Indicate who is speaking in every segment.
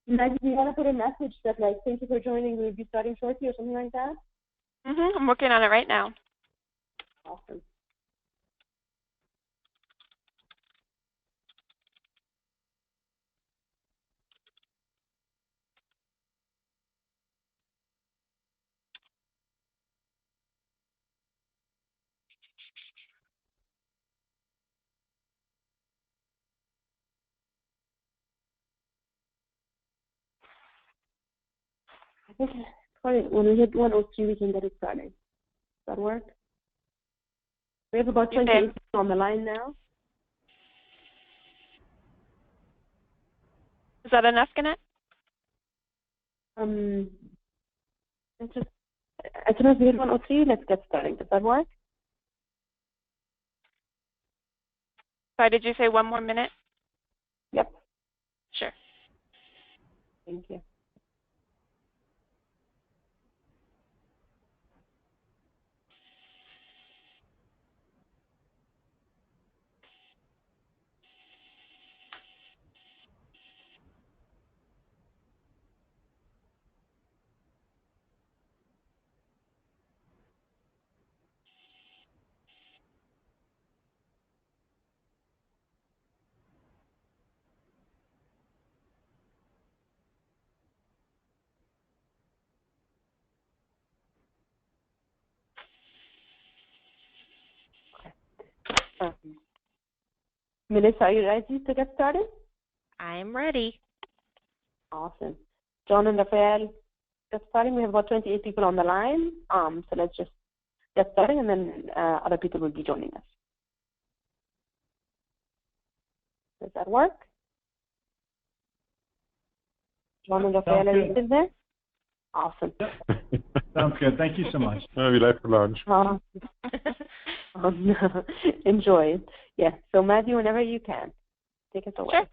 Speaker 1: Like, do you want to put a message that, like, thank you for joining, we'll be starting shortly or something like that?
Speaker 2: I'm working on it right now.
Speaker 1: Awesome. I think probably when we hit 103, we can get it started. Does that work? We have about 28 people on the line now.
Speaker 2: Is that enough, Gannett?
Speaker 1: It's just, as soon as we hit 103, let's get started. Does that work?
Speaker 2: Sorry, did you say 1 more minute?
Speaker 1: Yep.
Speaker 2: Sure.
Speaker 1: Thank you. Melissa, are you ready to get started?
Speaker 3: I'm ready.
Speaker 1: Awesome. John and Raphael, get starting. We have about 28 people on the line. So let's just get started, and then other people will be joining us. Does that work? John and Raphael, are you still there? Awesome.
Speaker 4: Sounds good. Thank you so much.
Speaker 5: Maybe late for lunch.
Speaker 1: Enjoy it. Yes. So Matthew, whenever you can, take us away.
Speaker 2: Sure.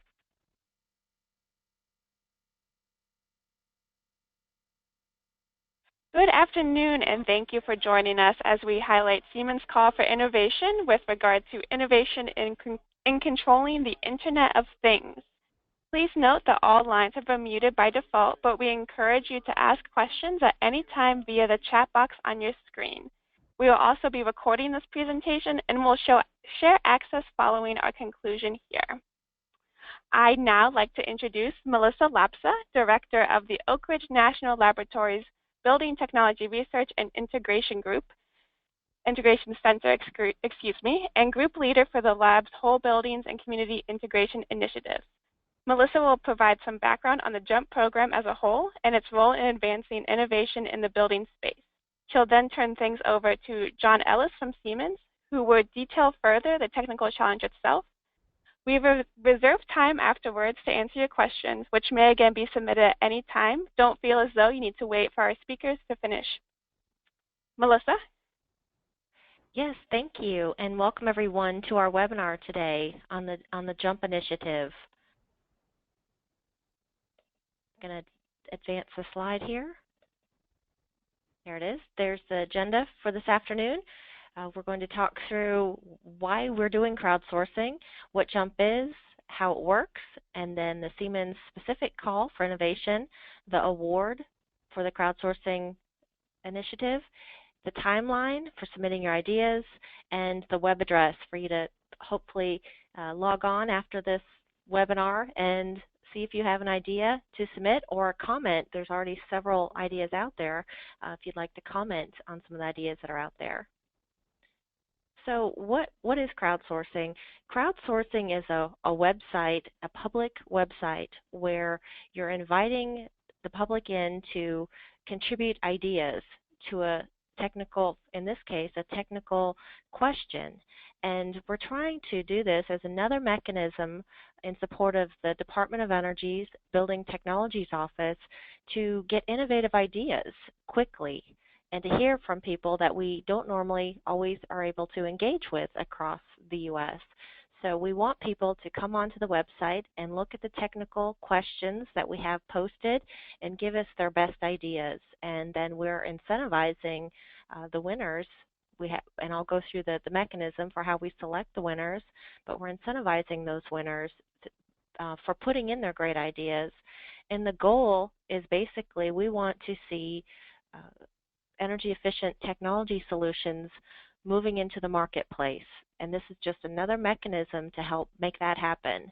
Speaker 2: Good afternoon, and thank you for joining us as we highlight Siemens' call for innovation with regard to innovation in controlling the Internet of Things. Please note that all lines have been muted by default, but we encourage you to ask questions at any time via the chat box on your screen. We will also be recording this presentation and will share access following our conclusion here. I'd now like to introduce Melissa Lapsa, Director of the Oak Ridge National Laboratories Building Technology Research and Integration Center, and Group Leader for the lab's Whole Buildings and Community Integration Initiative. Melissa will provide some background on the JUMP program as a whole and its role in advancing innovation in the building space. She'll then turn things over to John Ellis from Siemens, who will detail further the technical challenge itself. We've reserved time afterwards to answer your questions, which may again be submitted at any time. Don't feel as though you need to wait for our speakers to finish. Melissa?
Speaker 3: Yes, thank you, and welcome everyone to our webinar today on the JUMP initiative. I'm going to advance the slide here. There it is. There's the agenda for this afternoon. We're going to talk through why we're doing crowdsourcing, what JUMP is, how it works, and then the Siemens specific call for innovation, the award for the crowdsourcing initiative, the timeline for submitting your ideas, and the web address for you to hopefully log on after this webinar and see if you have an idea to submit or a comment. There's already several ideas out there if you'd like to comment on some of the ideas that are out there. So what is crowdsourcing? Crowdsourcing is a website, a public website, where you're inviting the public in to contribute ideas to a technical, in this case, a technical question. And we're trying to do this as another mechanism in support of the Department of Energy's Building Technologies Office to get innovative ideas quickly and to hear from people that we don't normally always are able to engage with across the U.S. So we want people to come onto the website and look at the technical questions that we have posted and give us their best ideas. And then we're incentivizing the winners. And I'll go through the mechanism for how we select the winners, but we're incentivizing those winners for putting in their great ideas And the goal is basically we want to see energy efficient technology solutions moving into the marketplace. And this is just another mechanism to help make that happen.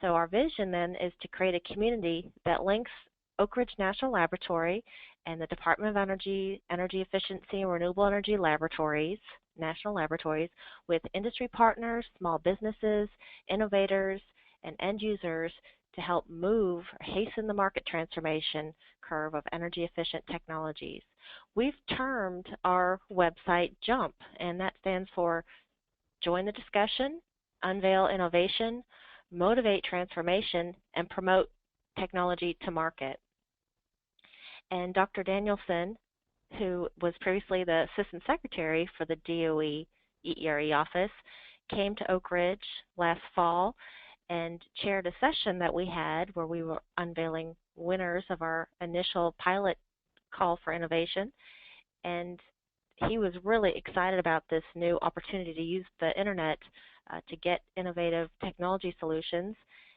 Speaker 3: So our vision then is to create a community that links Oak Ridge National Laboratory and the Department of Energy, Energy Efficiency and Renewable Energy Laboratories, national laboratories, with industry partners, small businesses, innovators, and end users to help move or hasten the market transformation curve of energy efficient technologies. We've termed our website JUMP, and that stands for Join the Discussion, Unveil Innovation, Motivate Transformation, and Promote Technology to Market. And Dr. Danielson, who was previously the Assistant Secretary for the DOE EERE office, came to Oak Ridge last fall and chaired a session that we had where we were unveiling winners of our initial pilot call for innovation. And he was really excited about this new opportunity to use the internet to get innovative technology solutions.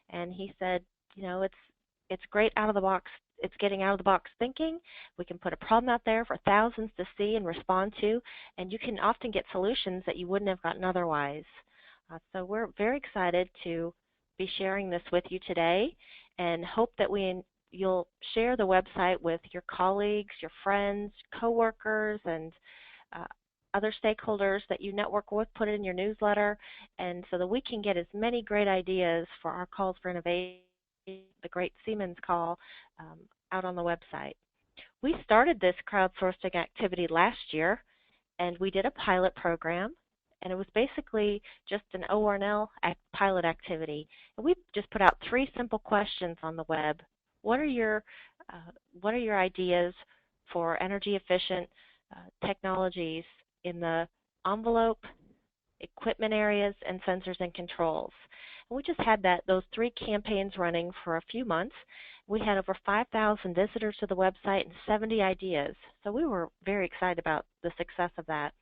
Speaker 3: And he said, you know, it's great out of the box. It's getting out of the box thinking. We can put a problem out there for thousands to see and respond to, and you can often get solutions that you wouldn't have gotten otherwise. So we're very excited to be sharing this with you today, and hope that you'll share the website with your colleagues, your friends, coworkers, and other stakeholders that you network with. Put it in your newsletter, and so that we can get as many great ideas for our calls for innovation, the great Siemens call, out on the website. We started this crowdsourcing activity last year, and we did a pilot program, and it was basically just an ORNL pilot activity. And we just put out 3 simple questions on the web. What are your ideas for energy efficient technologies in the envelope, equipment areas, and sensors and controls? And we just had those 3 campaigns running for a few months. We had over 5,000 visitors to the website and 70 ideas. So we were very excited about the success of that.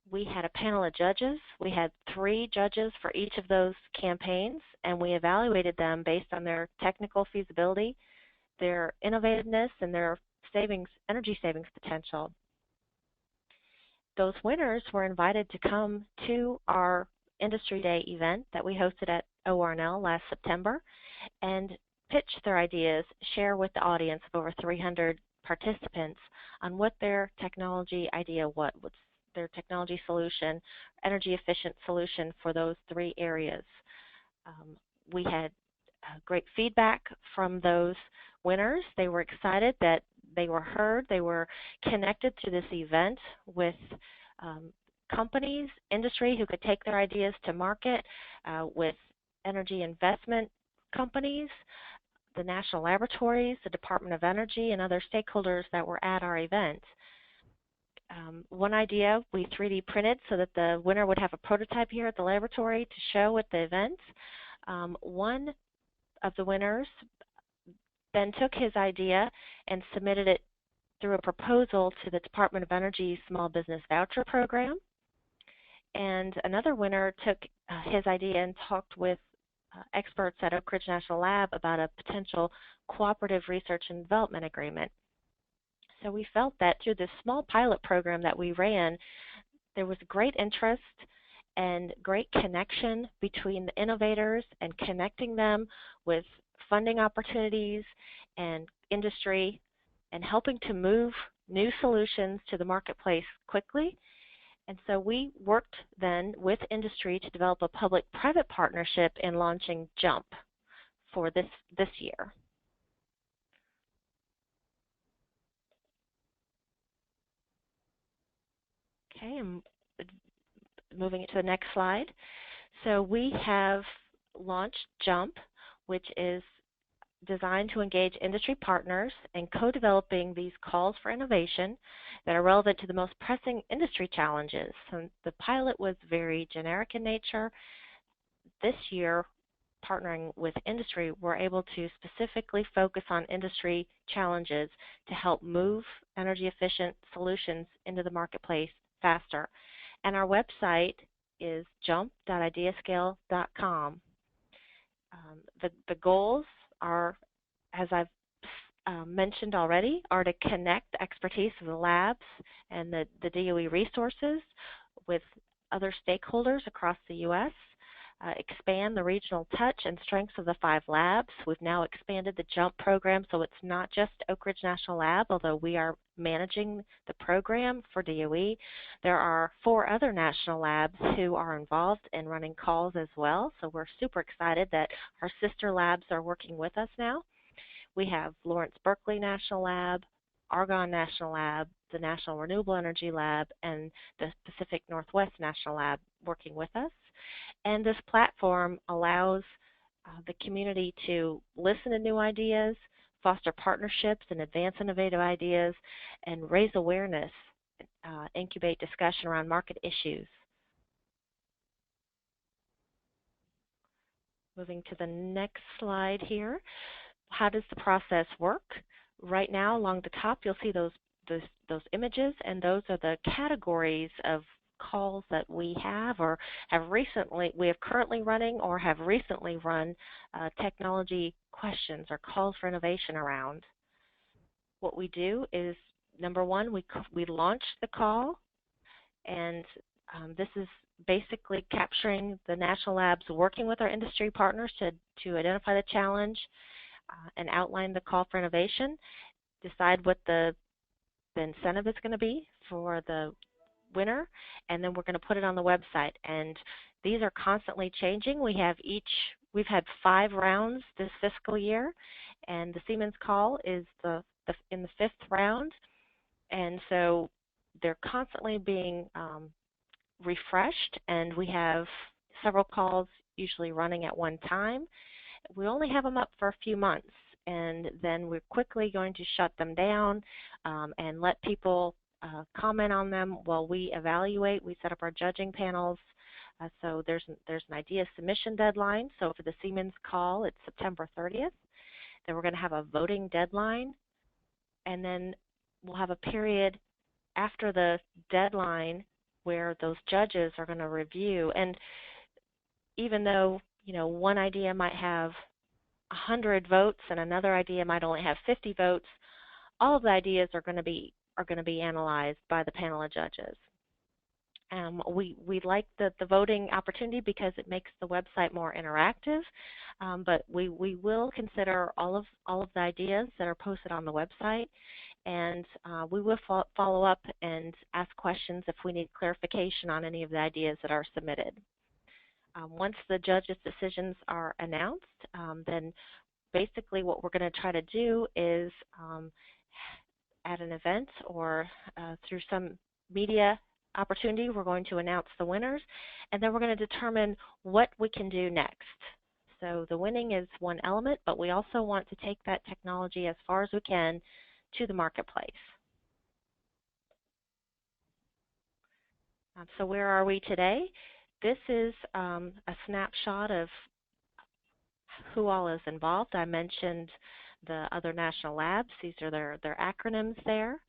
Speaker 3: We had a panel of judges. We had 3 judges for each of those campaigns, and we evaluated them based on their technical feasibility, their innovativeness, and their energy savings potential. Those winners were invited to come to our Industry Day event that we hosted at ORNL last September and pitch their ideas, share with the audience of over 300 participants on what their technology idea was, their technology solution, energy efficient solution for those 3 areas. We had great feedback from those winners. They were excited that they were heard. They were connected to this event with companies, industry who could take their ideas to market, with energy investment companies, the national laboratories, the Department of Energy, and other stakeholders that were at our event. One idea we 3D printed so that the winner would have a prototype here at the laboratory to show at the event. One of the winners then took his idea and submitted it through a proposal to the Department of Energy Small Business Voucher Program. And another winner took his idea and talked with experts at Oak Ridge National Lab about a potential cooperative research and development agreement. So we felt that through this small pilot program that we ran, there was great interest and great connection between the innovators and connecting them with funding opportunities and industry and helping to move new solutions to the marketplace quickly. And so we worked then with industry to develop a public-private partnership in launching JUMP for this year. Okay, I'm moving it to the next slide. So we have launched JUMP, which is designed to engage industry partners in co-developing these calls for innovation that are relevant to the most pressing industry challenges. So the pilot was very generic in nature. This year, partnering with industry, we're able to specifically focus on industry challenges to help move energy efficient solutions into the marketplace faster. And our website is jump.ideascale.com. The goals are as I've mentioned already, are to connect the expertise of the labs and the DOE resources with other stakeholders across the U.S., expand the regional touch and strengths of the 5 labs. We've now expanded the JUMP program, so it's not just Oak Ridge National Lab, although we are managing the program for DOE. There are 4 other national labs who are involved in running calls as well, so we're super excited that our sister labs are working with us now. We have Lawrence Berkeley National Lab, Argonne National Lab, the National Renewable Energy Lab, and the Pacific Northwest National Lab working with us. And this platform allows the community to listen to new ideas, foster partnerships, and advance innovative ideas, and raise awareness, incubate discussion around market issues. Moving to the next slide here. How does the process work? Right now, along the top, you'll see those images, and those are the categories of calls that we have or we have currently running or have recently run technology questions or calls for innovation around. What we do is, number one, we launch the call, and this is basically capturing the national labs working with our industry partners to identify the challenge and outline the call for innovation, decide what the incentive is going to be for the winner, and then we're going to put it on the website. And these are constantly changing. We've had 5 rounds this fiscal year, and the Siemens call is in the 5th round, and so they're constantly being refreshed, and we have several calls usually running at one time. We only have them up for a few months, and then we're quickly going to shut them down and let people comment on them while we evaluate. We set up our judging panels. So there's an idea submission deadline. So for the Siemens call, it's September 30th. Then we're going to have a voting deadline, and then we'll have a period after the deadline where those judges are going to review. And even though one idea might have 100 votes and another idea might only have 50 votes, all of the ideas are going to be analyzed by the panel of judges. We like the voting opportunity because it makes the website more interactive, but we will consider all of the ideas that are posted on the website, and we will follow up and ask questions if we need clarification on any of the ideas that are submitted. Once the judges' decisions are announced, then basically what we're going to try to do is at an event or through some media opportunity, we're going to announce the winners, and then we're going to determine what we can do next. So the winning is one element, but we also want to take that technology as far as we can to the marketplace. So where are we today? This is a snapshot of who all is involved. I mentioned the other national labs. These are their acronyms there.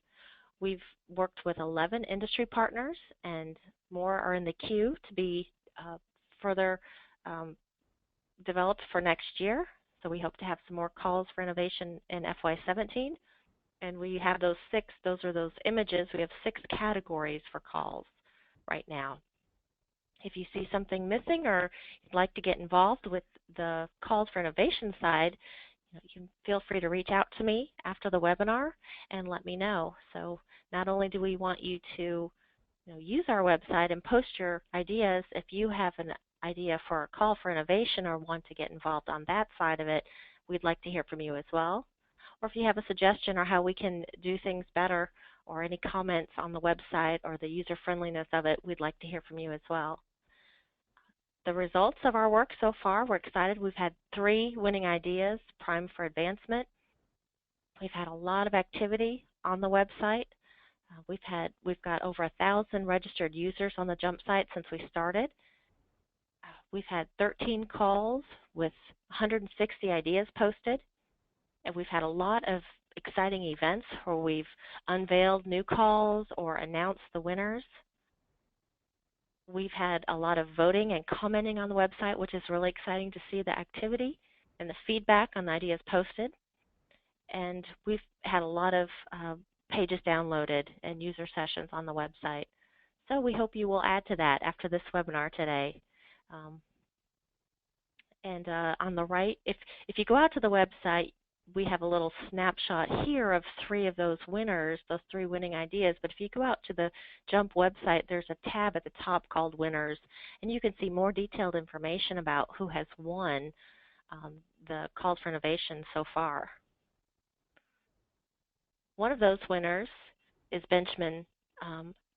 Speaker 3: We've worked with 11 industry partners, and more are in the queue to be further developed for next year. So we hope to have some more calls for innovation in FY17. And we have those images. We have 6 categories for calls right now. If you see something missing or you'd like to get involved with the calls for innovation side, you can feel free to reach out to me after the webinar and let me know. So not only do we want you to use our website and post your ideas, if you have an idea for a call for innovation or want to get involved on that side of it, we'd like to hear from you as well. Or if you have a suggestion or how we can do things better or any comments on the website or the user friendliness of it, we'd like to hear from you as well. The results of our work so far, we're excited. We've had 3 winning ideas primed for advancement. We've had a lot of activity on the website. We've got over 1,000 registered users on the JUMP site since we started. We've had 13 calls with 160 ideas posted, and we've had a lot of exciting events where we've unveiled new calls or announced the winners. We've had a lot of voting and commenting on the website, which is really exciting to see the activity and the feedback on the ideas posted. and we've had a lot of pages downloaded and user sessions on the website. So we hope you will add to that after this webinar today. On the right, if you go out to the website, we have a little snapshot here of 3 of those winners, those 3 winning ideas. But if you go out to the JUMP website, there's a tab at the top called Winners, and you can see more detailed information about who has won the calls for innovation so far. One of those winners is Benjamin,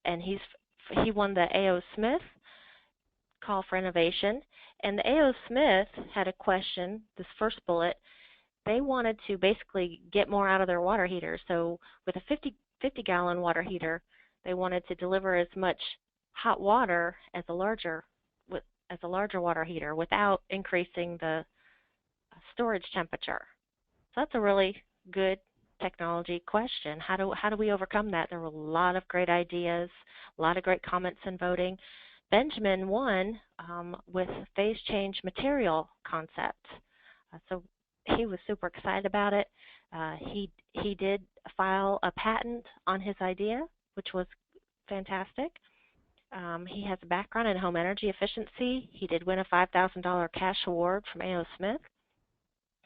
Speaker 3: and he won the A.O. Smith call for innovation. And the A.O. Smith had a question, this first bullet. They wanted to basically get more out of their water heater. So with a 50-gallon water heater, they wanted to deliver as much hot water as a larger water heater without increasing the storage temperature. So that's a really good technology question. How do we overcome that? There were a lot of great ideas, a lot of great comments and voting. Benjamin won with phase change material concept. So he was super excited about it. He did file a patent on his idea, which was fantastic. He has a background in home energy efficiency. He did win a $5,000 cash award from A.O. Smith.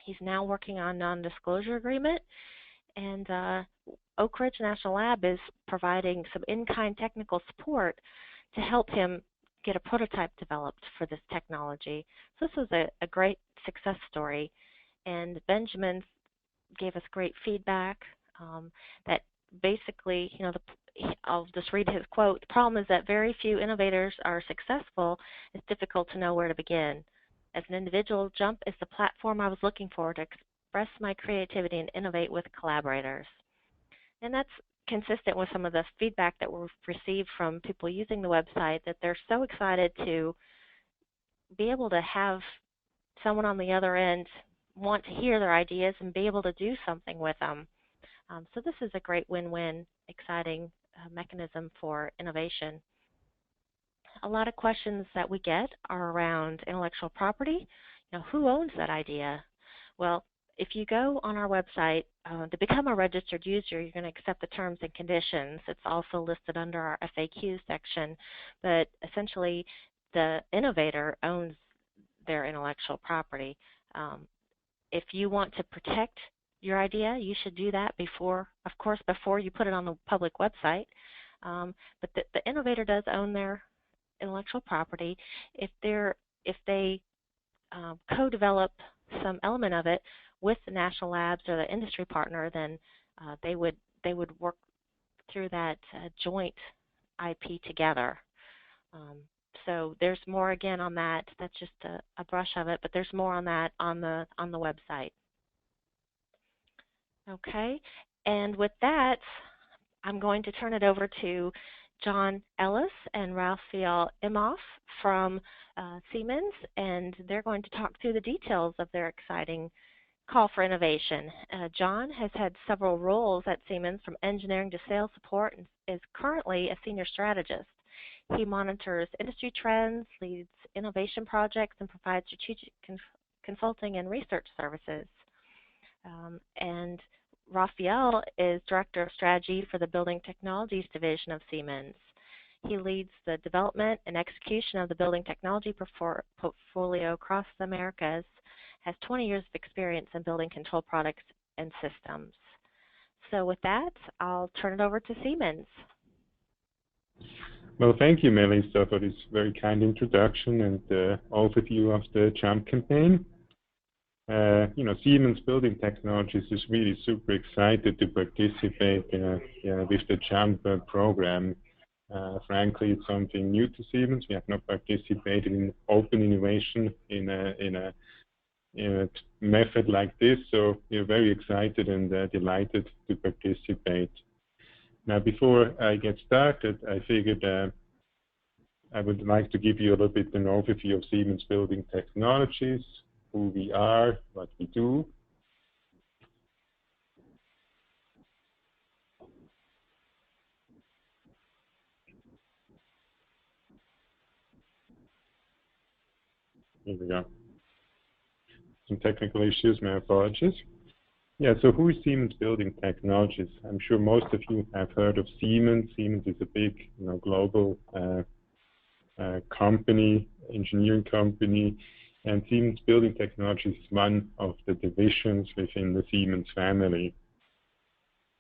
Speaker 3: He's now working on non-disclosure agreement, and Oak Ridge National Lab is providing some in-kind technical support to help him get a prototype developed for this technology. So this was a great success story, and Benjamin gave us great feedback that basically, I'll just read his quote. The problem is that very few innovators are successful. It's difficult to know where to begin. As an individual, JUMP is the platform I was looking for to express my creativity and innovate with collaborators. And that's consistent with some of the feedback that we've received from people using the website, that they're so excited to be able to have someone on the other end want to hear their ideas and be able to do something with them. So this is a great win-win, exciting mechanism for innovation. A lot of questions that we get are around intellectual property. Who owns that idea? Well, if you go on our website, to become a registered user, you're going to accept the terms and conditions. It's also listed under our FAQ section. But essentially, the innovator owns their intellectual property. If you want to protect your idea, you should do that before you put it on the public website. But the innovator does own their intellectual property. If they co-develop some element of it with the national labs or the industry partner, then they would work through that joint IP together. So there's more again on that. That's just a brush of it, but there's more on that on the website. Okay, and with that, I'm going to turn it over to John Ellis and Raphael Imhoff from Siemens, and they're going to talk through the details of their exciting call for innovation. John has had several roles at Siemens, from engineering to sales support, and is currently a senior strategist. He monitors industry trends, leads innovation projects, and provides strategic consulting and research services. And Raphael is Director of Strategy for the Building Technologies Division of Siemens. He leads the development and execution of the building technology portfolio across the Americas, has 20 years of experience in building control products and systems. So with that, I'll turn it over to Siemens.
Speaker 5: Well, thank you, Melissa, for this very kind introduction and overview of the JUMP campaign. Siemens Building Technologies is really super excited to participate with the JUMP program. Frankly, it's something new to Siemens. We have not participated in open innovation in a method like this, so we're very excited and delighted to participate. Now, before I get started, I figured I would like to give you a little bit an overview of Siemens Building Technologies, who we are, what we do. Here we go. Some technical issues, my apologies. Yeah, so who is Siemens Building Technologies? I'm sure most of you have heard of Siemens. Siemens is a big, global company, engineering company, and Siemens Building Technologies is one of the divisions within the Siemens family.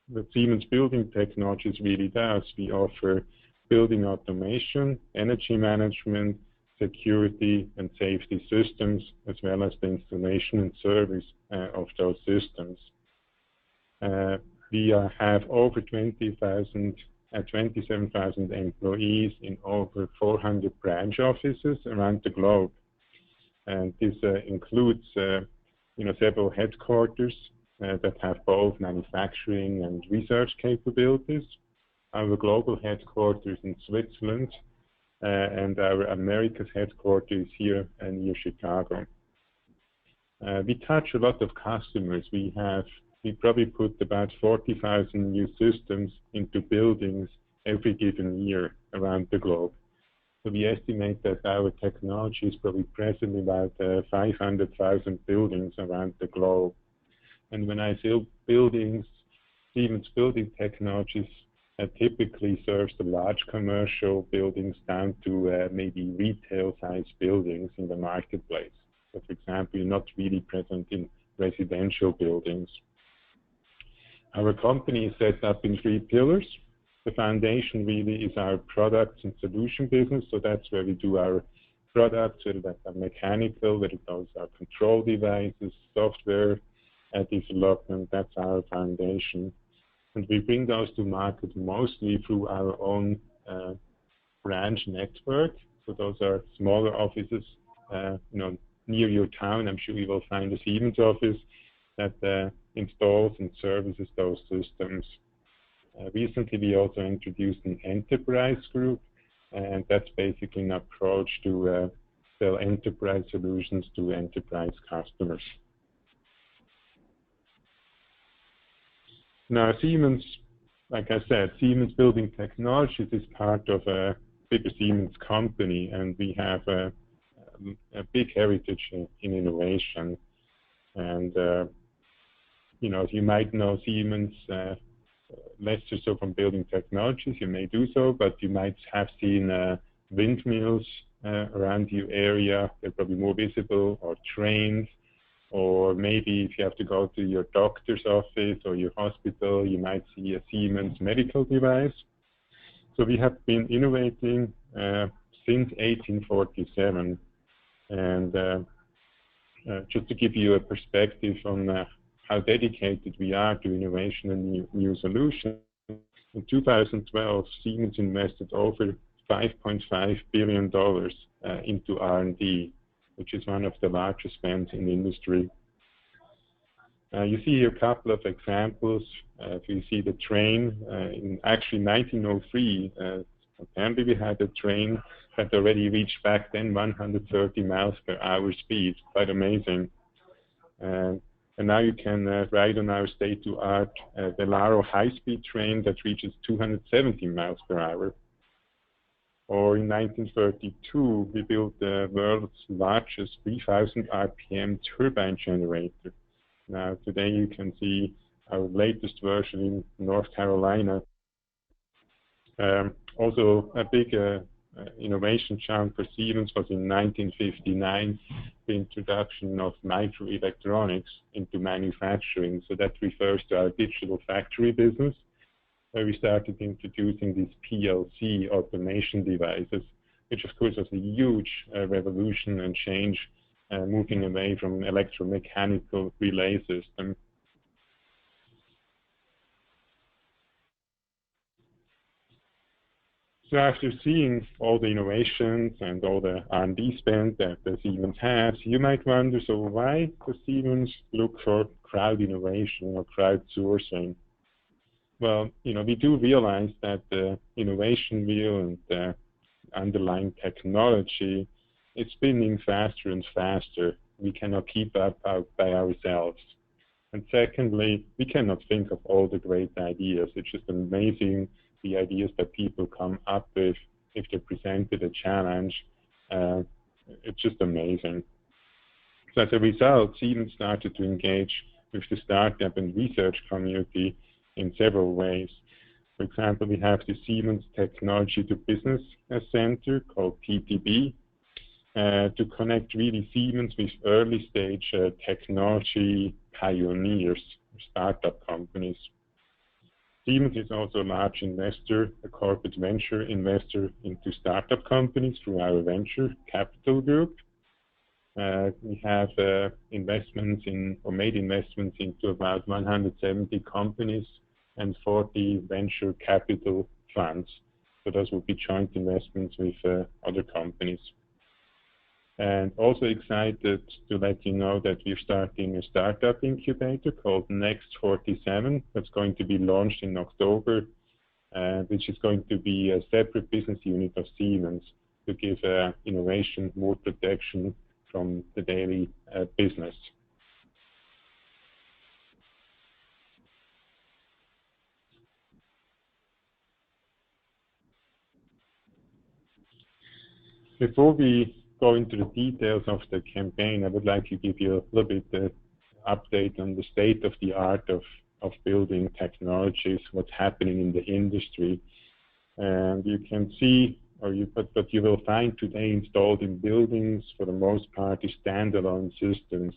Speaker 5: What Siemens Building Technologies really does, we offer building automation, energy management, security and safety systems, as well as the installation and service of those systems. We have over 27,000 employees in over 400 branch offices around the globe. And this includes several headquarters that have both manufacturing and research capabilities. Our global headquarters in Switzerland, and our Americas headquarters here near Chicago. We touch a lot of customers. We probably put about 40,000 new systems into buildings every given year around the globe. So we estimate that our technology is probably present in about 500,000 buildings around the globe. And when I say buildings, Siemens Building Technologies typically serves the large commercial buildings down to maybe retail-sized buildings in the marketplace. So, for example, you're not really present in residential buildings. Our company is set up in 3 pillars. The foundation really is our products and solution business, so that's where we do our products, whether that's mechanical, whether those are control devices, software development, that's our foundation. And we bring those to market mostly through our own branch network. So those are smaller offices, near your town. I'm sure you will find a Siemens office that installs and services those systems. Recently, we also introduced an enterprise group, and that's basically an approach to sell enterprise solutions to enterprise customers. Now, Siemens, like I said, Siemens Building Technologies is part of a bigger Siemens company, and we have a big heritage in innovation. And, you might know Siemens less so from building technologies, you may do so, but you might have seen windmills around your area. They're probably more visible, or trains. Or maybe if you have to go to your doctor's office or your hospital, you might see a Siemens medical device. So we have been innovating since 1847. And just to give you a perspective on how dedicated we are to innovation and new solutions, in 2012, Siemens invested over $5.5 billion into R&D, which is one of the largest spends in the industry. You see here a couple of examples. You see the train. In actually 1903, apparently we had a train that already reached back then 130 miles per hour speed. Quite amazing. And now you can ride on our state-of-the-art Velaro high-speed train that reaches 270 miles per hour. Or in 1932, we built the world's largest 3,000 RPM turbine generator. Now, today you can see our latest version in North Carolina. Also, a big innovation chunk for Siemens was in 1959, the introduction of microelectronics into manufacturing. So that refers to our digital factory business, where we started introducing these PLC automation devices, which of course was a huge revolution and change, moving away from electromechanical relay system. So after seeing all the innovations and all the R&D spend that the Siemens has, you might wonder, so why does Siemens look for crowd innovation or crowdsourcing? Well, we do realize that the innovation wheel and the underlying technology is spinning faster and faster. We cannot keep up by ourselves. And secondly, we cannot think of all the great ideas. It's just amazing, the ideas that people come up with if they're presented a challenge. It's just amazing. So as a result, Siemens started to engage with the startup and research community in several ways. For example, we have the Siemens Technology to Business Center called TTB to connect really Siemens with early stage technology pioneers, startup companies. Siemens is also a large investor, a corporate venture investor into startup companies through our venture capital group. We have investments in, or made investments into about 170 companies and 40 venture capital funds. So those will be joint investments with other companies. And also excited to let you know that we're starting a startup incubator called Next 47 that's going to be launched in October, which is going to be a separate business unit of Siemens to give innovation more protection from the daily business. Before we go into the details of the campaign, I would like to give you a little bit update on the state of the art of building technologies, what's happening in the industry. And you can see, but you will find today installed in buildings for the most part is standalone systems.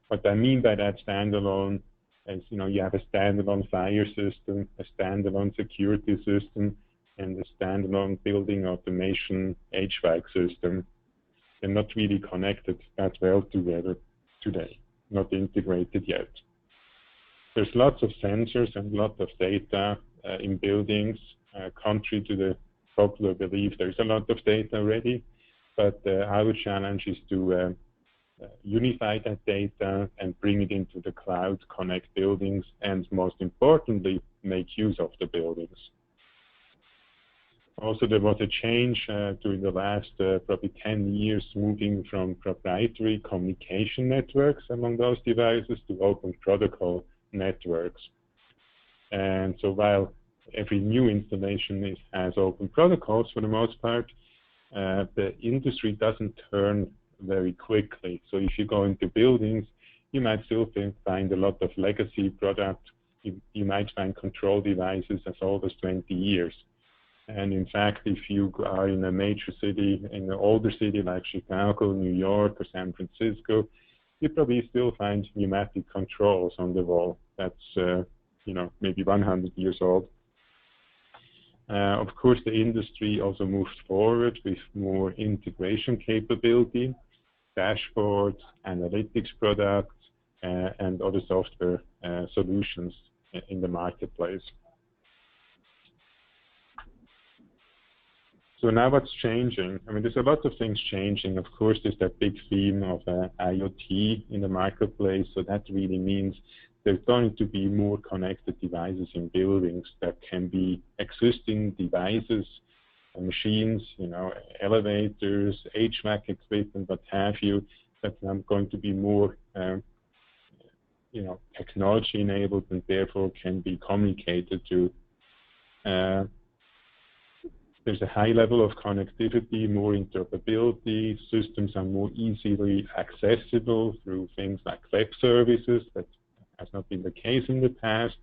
Speaker 5: What I mean by that standalone is, you have a standalone fire system, a standalone security system, and a standalone building automation HVAC system. They're not really connected that well together today, not integrated yet. There's lots of sensors and lots of data in buildings, contrary to the popular belief. There's a lot of data already, but our challenge is to unify that data and bring it into the cloud, connect buildings, and most importantly, make use of the buildings. Also, there was a change during the last probably 10 years, moving from proprietary communication networks among those devices to open protocol networks. And so while every new installation has open protocols for the most part, the industry doesn't turn very quickly. So if you go into buildings, you might still find a lot of legacy products. You might find control devices as old as 20 years. And in fact, if you are in a major city, in an older city like Chicago, New York, or San Francisco, you probably still find pneumatic controls on the wall. That's maybe 100 years old. Of course, the industry also moved forward with more integration capability, dashboards, analytics products, and other software solutions in the marketplace. So now what's changing? I mean, there's a lot of things changing. Of course, there's that big theme of IoT in the marketplace. So that really means there's going to be more connected devices in buildings that can be existing devices, machines, elevators, HVAC equipment, what have you, that are going to be more, technology enabled and therefore can be communicated to. There's a high level of connectivity, more interoperability. Systems are more easily accessible through things like web services. That has not been the case in the past.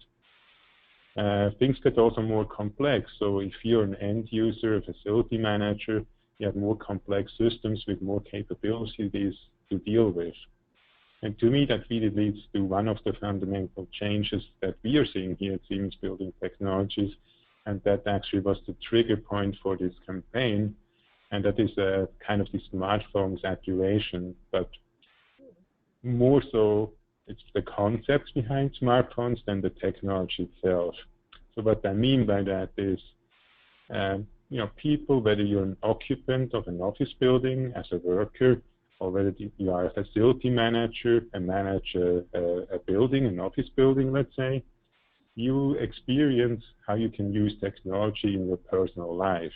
Speaker 5: Things get also more complex. So if you're an end user, a facility manager, you have more complex systems with more capabilities to deal with. And to me, that really leads to one of the fundamental changes that we are seeing here at Siemens Building Technologies, and that actually was the trigger point for this campaign, and that is kind of the smartphone saturation, but more so it's the concepts behind smartphones than the technology itself. So what I mean by that is, people, whether you're an occupant of an office building as a worker, or whether you are a facility manager and manage a building, an office building, let's say, you experience how you can use technology in your personal life.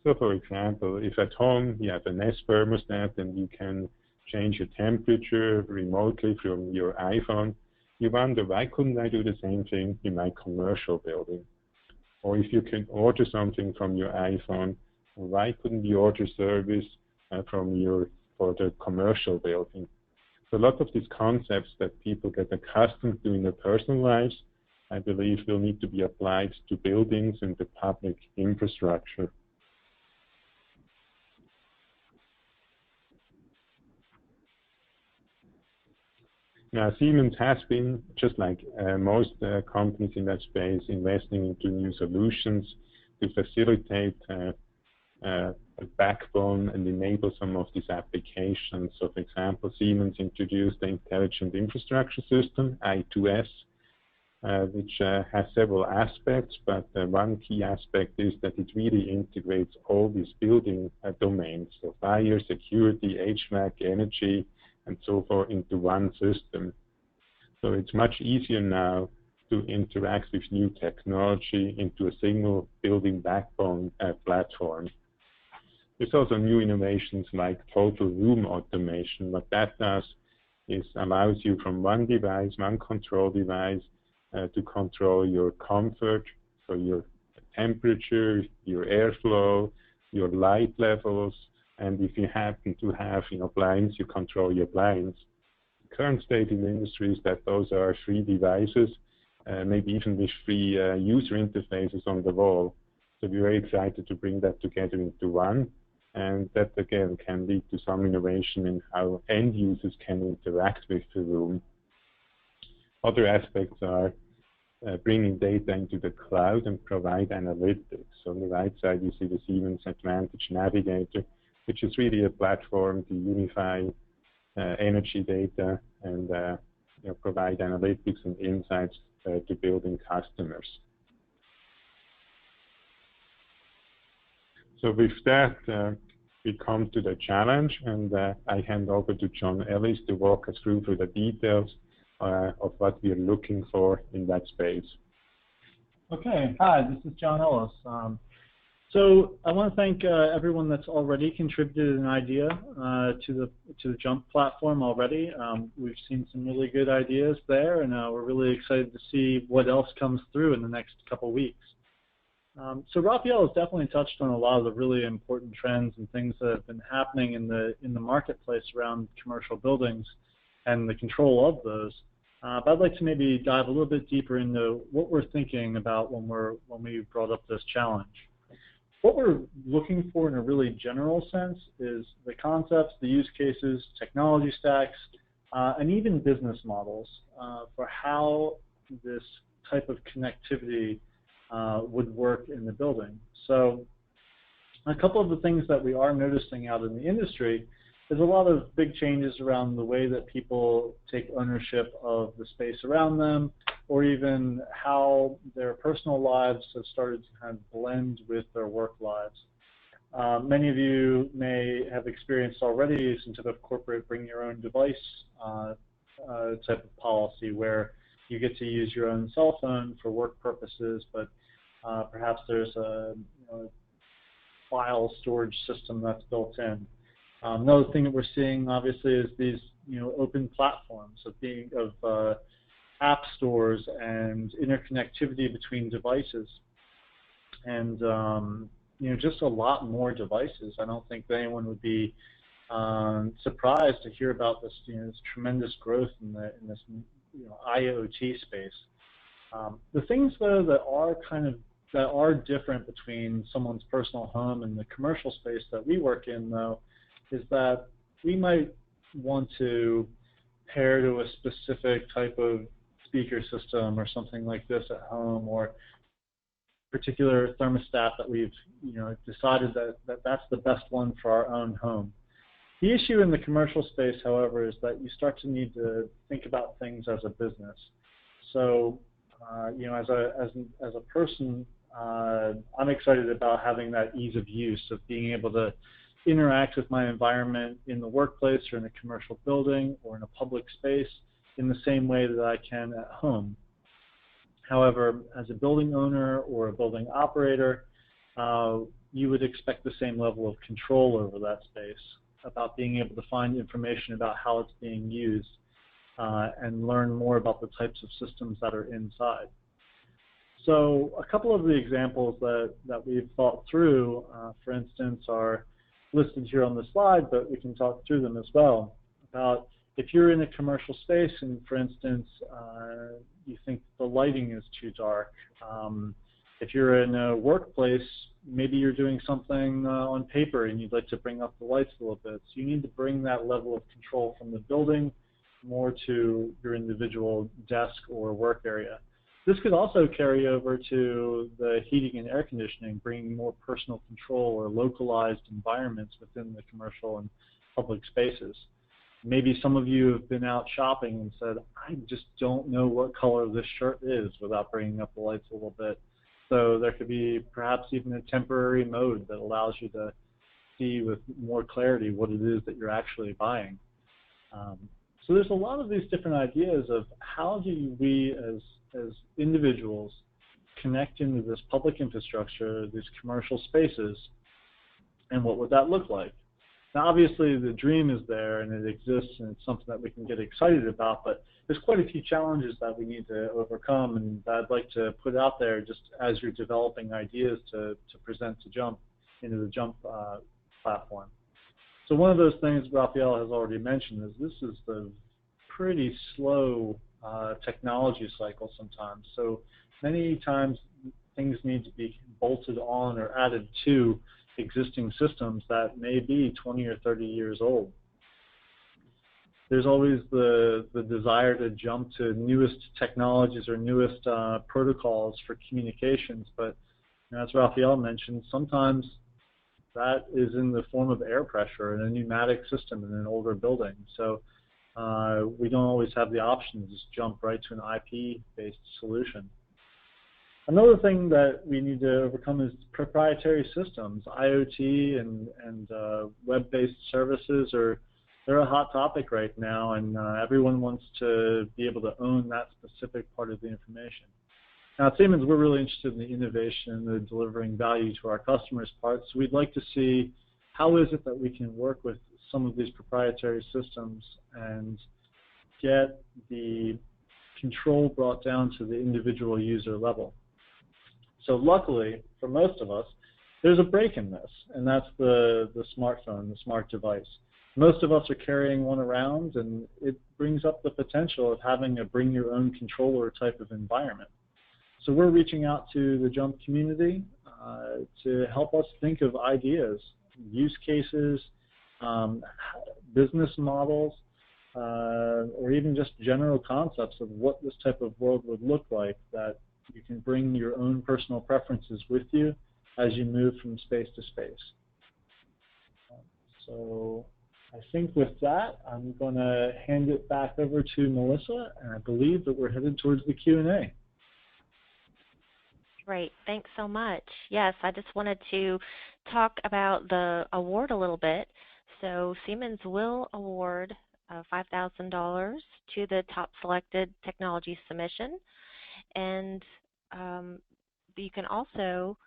Speaker 5: So for example, if at home you have a Nest thermostat and you can change your temperature remotely from your iPhone, you wonder, why couldn't I do the same thing in my commercial building? Or if you can order something from your iPhone, why couldn't you order service for the commercial building? So a lot of these concepts that people get accustomed to in their personal lives, I believe, will need to be applied to buildings and the public infrastructure. Now, Siemens has been, just like most companies in that space, investing into new solutions to facilitate a backbone and enable some of these applications. So, for example, Siemens introduced the Intelligent Infrastructure System, I2S, which has several aspects, but one key aspect is that it really integrates all these building domains, so fire, security, HVAC, energy, and so forth into one system. So it's much easier now to interact with new technology into a single building backbone platform. There's also new innovations like total room automation. What that does is allows you from one device, one control device, to control your comfort, so your temperature, your airflow, your light levels, and if you happen to have blinds, you control your blinds. The current state in the industry is that those are free devices, maybe even with free user interfaces on the wall. So we're very excited to bring that together into one, and that again can lead to some innovation in how end users can interact with the room. Other aspects are bringing data into the cloud and provide analytics. So on the right side, you see the Siemens Advantage Navigator, which is really a platform to unify energy data and provide analytics and insights to building customers. So with that, we come to the challenge, and I hand over to John Ellis to walk us through the details of what we are looking for in that space.
Speaker 4: Okay, hi, this is John Ellis. So I want to thank everyone that's already contributed an idea to the JUMP platform already. We've seen some really good ideas there, and we're really excited to see what else comes through in the next couple weeks. So Raphael has definitely touched on a lot of the really important trends and things that have been happening in the marketplace around commercial buildings and the control of those. But I'd like to maybe dive a little bit deeper into what we're thinking about when we brought up this challenge. What we're looking for in a really general sense is the concepts, the use cases, technology stacks, and even business models for how this type of connectivity would work in the building. So a couple of the things that we are noticing out in the industry is a lot of big changes around the way that people take ownership of the space around them, or even how their personal lives have started to kind of blend with their work lives. Many of you may have experienced already some type of corporate bring your own device type of policy where you get to use your own cell phone for work purposes, but perhaps there's a file storage system that's built in. Another thing that we're seeing, obviously, is these open platforms of app stores and interconnectivity between devices, and just a lot more devices. I don't think anyone would be surprised to hear about this, this tremendous growth in this IoT space. The things though that are different between someone's personal home and the commercial space that we work in, though, is that we might want to pair to a specific type of speaker system or something like this at home, or particular thermostat that we've decided that that's the best one for our own home. The issue in the commercial space, however, is that you start to need to think about things as a business. So, as a person, I'm excited about having that ease of use of being able to interact with my environment in the workplace or in a commercial building or in a public space in the same way that I can at home. However, as a building owner or a building operator, you would expect the same level of control over that space, about being able to find information about how it's being used and learn more about the types of systems that are inside. So a couple of the examples that we've thought through, for instance, are listed here on the slide, but we can talk through them as well, about if you're in a commercial space and, for instance, you think the lighting is too dark, if you're in a workplace, maybe you're doing something on paper and you'd like to bring up the lights a little bit. So you need to bring that level of control from the building more to your individual desk or work area. This could also carry over to the heating and air conditioning, bringing more personal control or localized environments within the commercial and public spaces. Maybe some of you have been out shopping and said, I just don't know what color this shirt is, without bringing up the lights a little bit. So there could be perhaps even a temporary mode that allows you to see with more clarity what it is that you're actually buying. So there's a lot of these different ideas of how do we as individuals connect into this public infrastructure, these commercial spaces, and what would that look like? Now, obviously, the dream is there and it exists and it's something that we can get excited about, but there's quite a few challenges that we need to overcome and that I'd like to put out there just as you're developing ideas to present to JUMP, into the JUMP platform. So one of those things Raphael has already mentioned is this is the pretty slow technology cycle sometimes. So many times things need to be bolted on or added to existing systems that may be 20 or 30 years old. There's always the desire to jump to newest technologies or newest protocols for communications, but as Raphael mentioned, sometimes that is in the form of air pressure in a pneumatic system in an older building. So we don't always have the option to just jump right to an IP-based solution. Another thing that we need to overcome is proprietary systems. IoT and web-based services they're a hot topic right now, and everyone wants to be able to own that specific part of the information. Now at Siemens, we're really interested in the innovation and the delivering value to our customers' parts. So we'd like to see how is it that we can work with some of these proprietary systems and get the control brought down to the individual user level. So luckily, for most of us, there's a break in this, and that's the smartphone, the smart device. Most of us are carrying one around, and it brings up the potential of having a bring-your-own-controller type of environment. So we're reaching out to the JUMP community to help us think of ideas, use cases, business models, or even just general concepts of what this type of world would look like, that you can bring your own personal preferences with you as you move from space to space. So I think with that, I'm going to hand it back over to Melissa, and I believe that we're headed towards the Q&A.
Speaker 3: Great, thanks so much. Yes, I just wanted to talk about the award a little bit. So Siemens will award $5,000 to the top selected technology submission, and you can also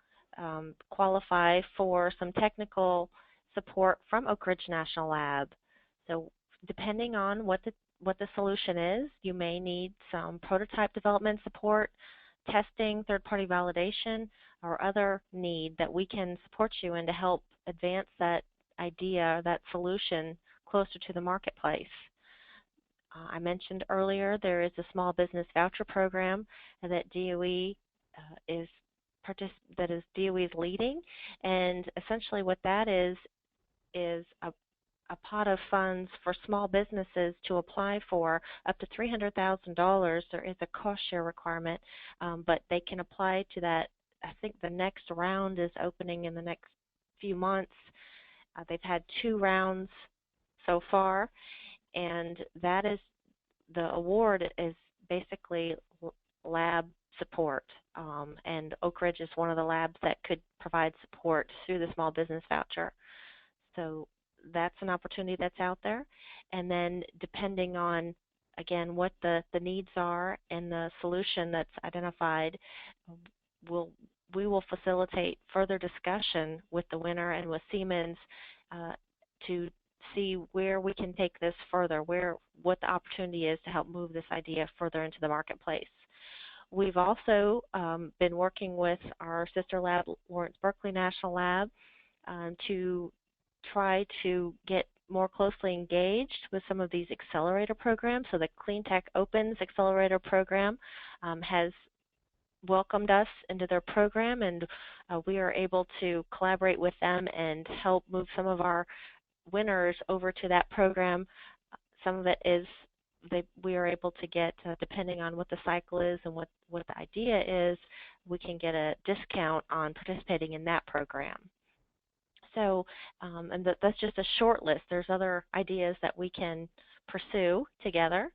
Speaker 3: qualify for some technical support from Oak Ridge National Lab. So depending on what the solution is, you may need some prototype development support, testing, third-party validation, or other need that we can support you in to help advance that idea, that solution, closer to the marketplace. I mentioned earlier there is a small business voucher program that DOE is leading, and essentially what that is a pot of funds for small businesses to apply for up to $300,000. There is a cost share requirement, but they can apply to that. I think the next round is opening in the next few months. They've had 2 rounds so far, and that is, the award is basically lab support, and Oak Ridge is one of the labs that could provide support through the small business voucher. So that's an opportunity that's out there. And then depending on, again, what the needs are and the solution that's identified, we will facilitate further discussion with the winner and with Siemens to see where we can take this further, what the opportunity is to help move this idea further into the marketplace. We've also been working with our sister lab, Lawrence Berkeley National Lab, to try to get more closely engaged with some of these accelerator programs. So the Clean Tech Opens Accelerator Program has welcomed us into their program, and we are able to collaborate with them and help move some of our winners over to that program. Some of it is we are able to get, depending on what the cycle is and what the idea is, we can get a discount on participating in that program. So, and that's just a short list. There's other ideas that we can pursue together.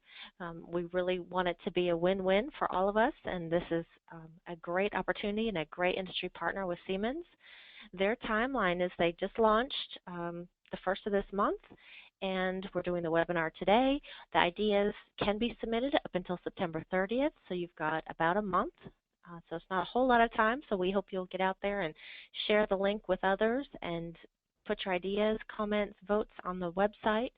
Speaker 3: We really want it to be a win-win for all of us, and this is a great opportunity and a great industry partner with Siemens. Their timeline is they just launched the first of this month, and we're doing the webinar today. The ideas can be submitted up until September 30th, so you've got about a month. So it's not a whole lot of time, so we hope you'll get out there and share the link with others and put your ideas, comments, votes on the website.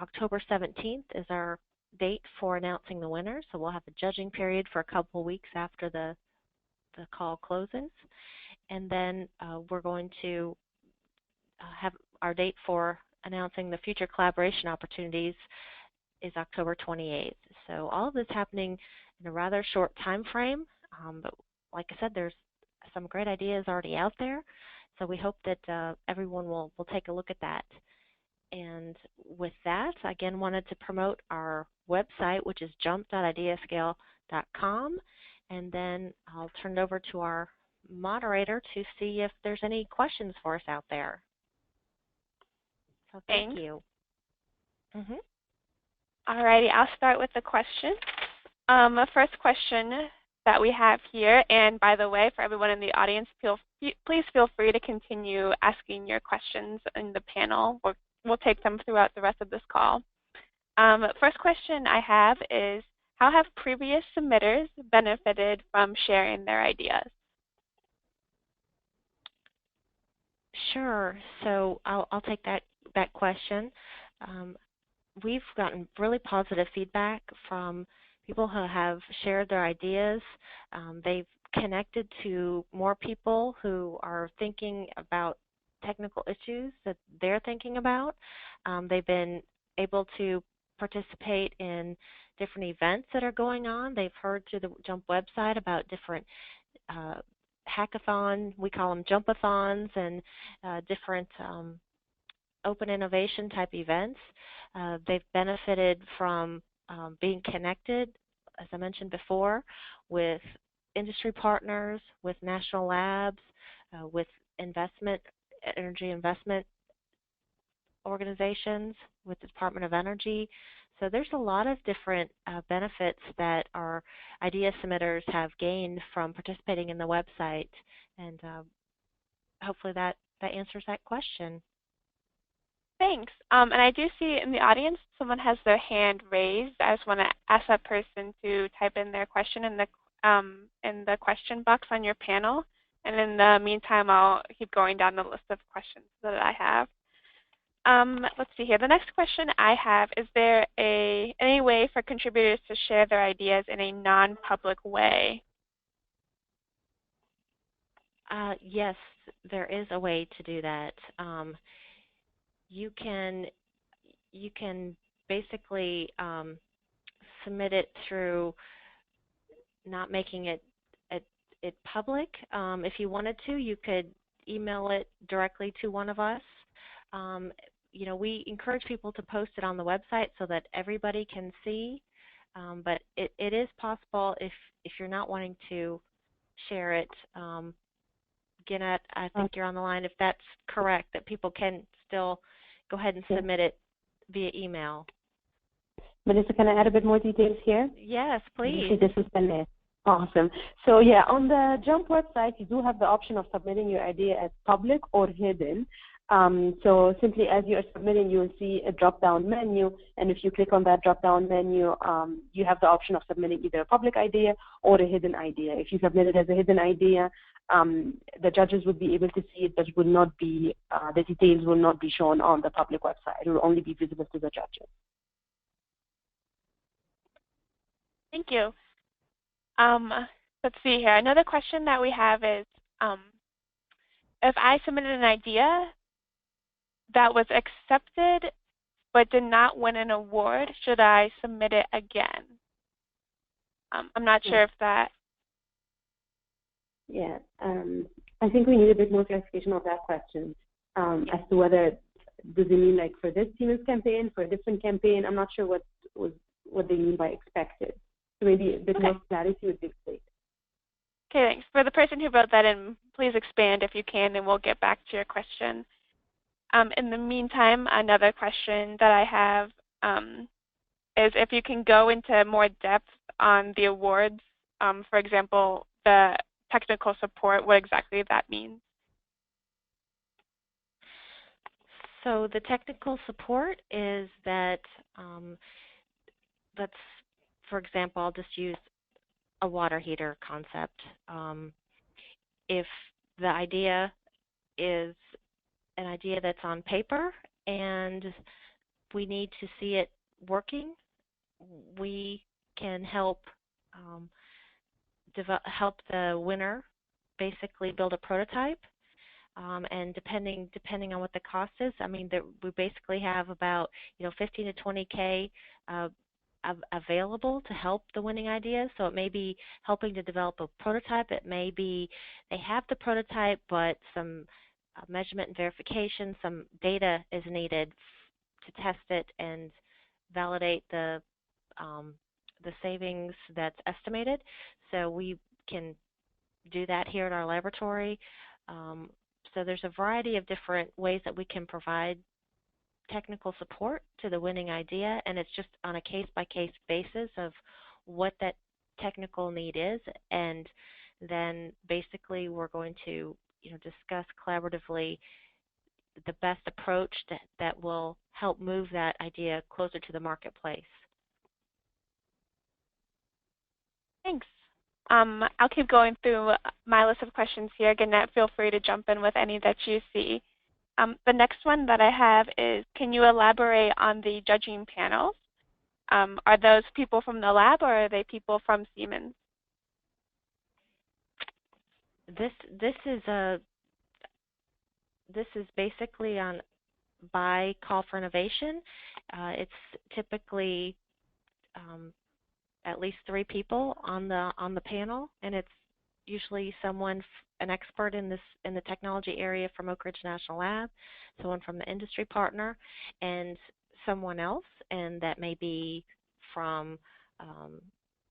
Speaker 3: October 17th is our date for announcing the winners, so we'll have a judging period for a couple weeks after the call closes. And then we're going to have our date for announcing the future collaboration opportunities is October 28th. So all of this happening in a rather short time frame, but like I said, there's some great ideas already out there. So we hope that everyone will take a look at that. And with that, I again wanted to promote our website, which is jump.ideascale.com. And then I'll turn it over to our moderator to see if there's any questions for us out there. So thank you.
Speaker 2: All righty, I'll start with the question. The first question that we have here, and by the way, for everyone in the audience, please feel free to continue asking your questions in the panel. We'll take them throughout the rest of this call. First question I have is, how have previous submitters benefited from sharing their ideas?
Speaker 3: Sure. So I'll take that question. We've gotten really positive feedback from people who have shared their ideas. They've connected to more people who are thinking about technical issues that they're thinking about. They've been able to participate in different events that are going on. They've heard through the JUMP website about different hackathon, we call them jumpathons, and different open innovation type events. They've benefited from being connected, as I mentioned before, with industry partners, with national labs, with energy investment organizations, with the Department of Energy. So there's a lot of different benefits that our idea submitters have gained from participating in the website, and hopefully that answers that question.
Speaker 2: Thanks. And I do see in the audience someone has their hand raised. I just want to ask that person to type in their question in the question box on your panel. And in the meantime, I'll keep going down the list of questions that I have. Let's see here. The next question I have, is there any way for contributors to share their ideas in a non-public way?
Speaker 3: Yes, there is a way to do that. You can basically submit it through not making it public. If you wanted to, you could email it directly to one of us. You know, we encourage people to post it on the website so that everybody can see. But it is possible if you're not wanting to share it. Gannett, I think you're on the line. If that's correct, that people can still go ahead and submit it via email.
Speaker 1: Melissa, can I add a bit more details here?
Speaker 3: Yes, please.
Speaker 1: This is Vanessa. Awesome. So yeah, on the JUMP website, you do have the option of submitting your idea as public or hidden. So simply as you are submitting, you will see a drop-down menu, and if you click on that drop-down menu, you have the option of submitting either a public idea or a hidden idea. If you submit it as a hidden idea, the judges would be able to see it, but it will not be, the details will not be shown on the public website. It will only be visible to the judges.
Speaker 2: Thank you. Let's see here. Another question that we have is, if I submitted an idea that was accepted but did not win an award. Should I submit it again? I'm not sure if that.
Speaker 1: Yeah, I think we need a bit more clarification of that question as to whether does it mean like for this Siemens campaign, for a different campaign. I'm not sure what they mean by expected. So maybe a bit more clarity would be great.
Speaker 2: Okay, thanks. For the person who wrote that in, please expand if you can, and we'll get back to your question. In the meantime, another question that I have is if you can go into more depth on the awards, for example, the technical support, what exactly that means.
Speaker 3: So the technical support is that, let's, for example, I'll just use a water heater concept. If the idea is an idea that's on paper and we need to see it working, we can help help the winner basically build a prototype. And depending on what the cost is, I mean, we basically have about 15 to 20K available to help the winning ideas. So it may be helping to develop a prototype. It may be they have the prototype, but some measurement and verification, some data is needed to test it and validate the savings that's estimated. So we can do that here at our laboratory. So there's a variety of different ways that we can provide technical support to the winning idea, and it's just on a case-by-case basis of what that technical need is, and then basically we're going to discuss collaboratively the best approach that will help move that idea closer to the marketplace.
Speaker 2: Thanks. I'll keep going through my list of questions here. Gannett, feel free to jump in with any that you see. The next one that I have is, can you elaborate on the judging panels? Are those people from the lab, or are they people from Siemens?
Speaker 3: This is basically on by call for innovation. It's typically at least 3 people on the panel, and it's usually someone, an expert in the technology area from Oak Ridge National Lab, someone from the industry partner, and someone else, and that may be from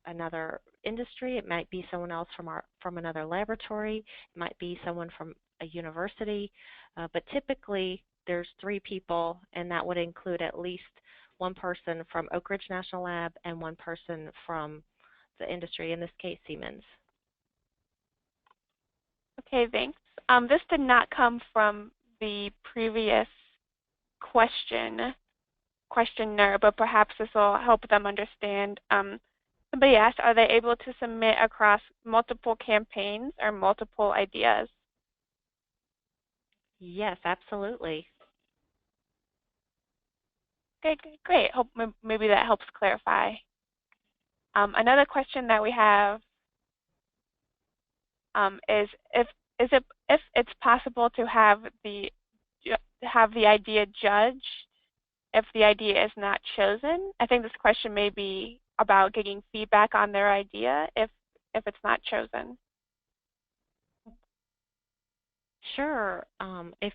Speaker 3: another industry. It might be someone else from another laboratory. It might be someone from a university, but typically there's 3 people, and that would include at least one person from Oak Ridge National Lab and one person from the industry, in this case Siemens.
Speaker 2: Okay, thanks. This did not come from the previous questioner, but perhaps this will help them understand. Somebody asked, are they able to submit across multiple campaigns or multiple ideas?
Speaker 3: Yes, absolutely.
Speaker 2: Okay, great. Hope maybe that helps clarify. Another question that we have is if it's possible to have the idea judged if the idea is not chosen. I think this question may be about getting feedback on their idea if it's not chosen.
Speaker 3: Sure. If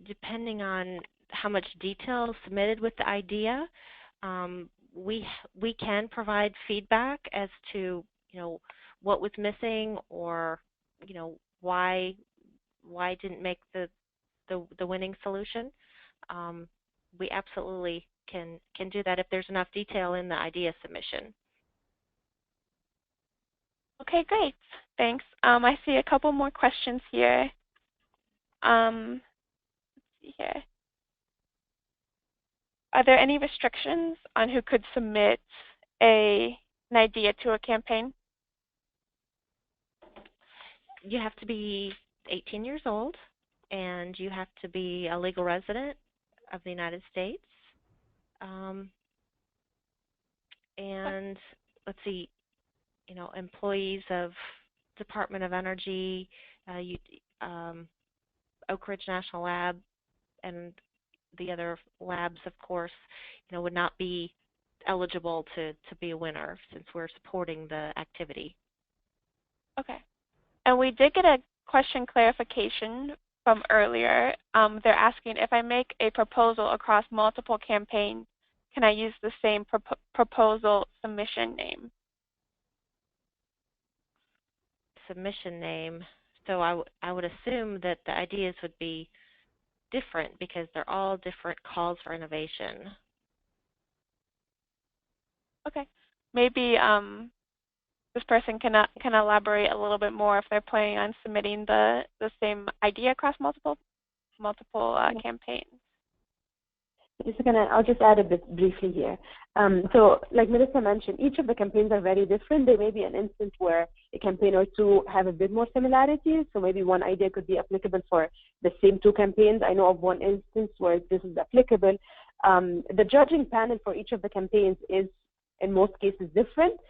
Speaker 3: depending on how much detail is submitted with the idea, we can provide feedback as to what was missing, or why didn't make the winning solution. We absolutely can do that if there's enough detail in the idea submission.
Speaker 2: Okay, great. Thanks. I see a couple more questions here. Let's see here. Are there any restrictions on who could submit an idea to a campaign?
Speaker 3: You have to be 18 years old, and you have to be a legal resident of the United States. And let's see, employees of Department of Energy, Oak Ridge National Lab, and the other labs, of course, would not be eligible to be a winner since we're supporting the activity.
Speaker 2: Okay. And we did get a question clarification from earlier. They're asking, if I make a proposal across multiple campaigns, can I use the same proposal submission name?
Speaker 3: Submission name. So I would assume that the ideas would be different because they're all different calls for innovation.
Speaker 2: Okay. Maybe this person can elaborate a little bit more if they're planning on submitting the same idea across multiple campaigns.
Speaker 1: I'll just add a bit briefly here. So like Melissa mentioned, each of the campaigns are very different. There may be an instance where a campaign or two have a bit more similarities. So maybe one idea could be applicable for the same two campaigns. I know of one instance where this is applicable. The judging panel for each of the campaigns is in most cases different.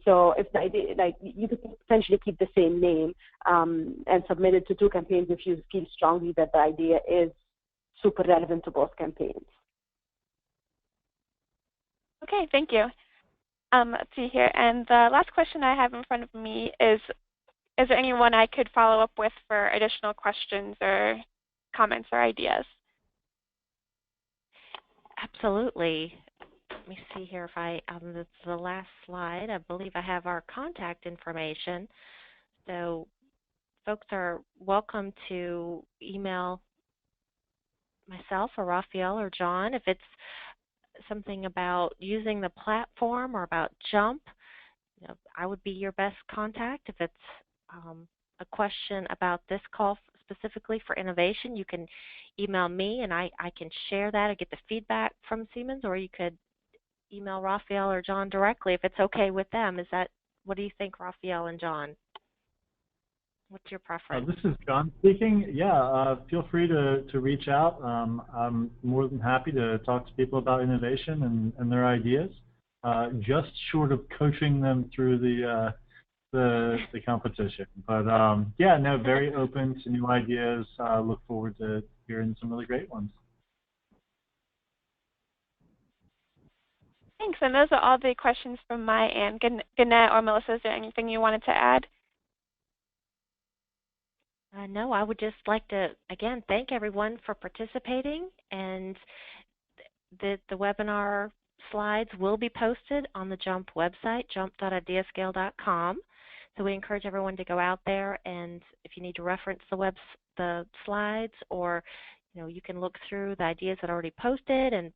Speaker 1: So if the idea, like you could potentially keep the same name and submit it to two campaigns if you feel strongly that the idea is super relevant to both campaigns.
Speaker 2: Okay, thank you. Let's see here. And the last question I have in front of me is there anyone I could follow up with for additional questions or comments or ideas?
Speaker 3: Absolutely. Let me see here if on the last slide, I believe I have our contact information. So folks are welcome to email myself or Raphael or John if it's something about using the platform or about JUMP. I would be your best contact. If it's a question about this call specifically for innovation, you can email me and I can share that or get the feedback from Siemens, or you could email Raphael or John directly if it's okay with them. What do you think, Raphael and John? What's your preference?
Speaker 4: This is John speaking. Yeah, feel free to reach out. I'm more than happy to talk to people about innovation and their ideas. Just short of coaching them through the competition. But yeah, no, very open to new ideas. Look forward to hearing some really great ones.
Speaker 2: Thanks. And those are all the questions from my end. Gannett or Melissa, is there anything you wanted to add?
Speaker 3: No, I would just like to, again, thank everyone for participating, and the webinar slides will be posted on the JUMP website, jump.ideascale.com. So we encourage everyone to go out there, and if you need to reference the slides, or you can look through the ideas that are already posted and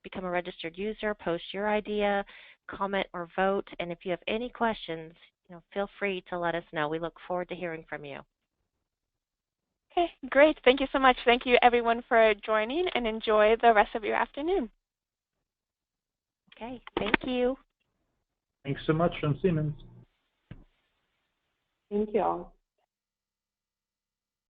Speaker 3: become a registered user, post your idea, comment or vote, and if you have any questions, feel free to let us know. We look forward to hearing from you.
Speaker 2: Okay, great. Thank you so much. Thank you, everyone, for joining, and enjoy the rest of your afternoon.
Speaker 3: Okay, thank you.
Speaker 4: Thanks so much from Siemens.
Speaker 1: Thank you all.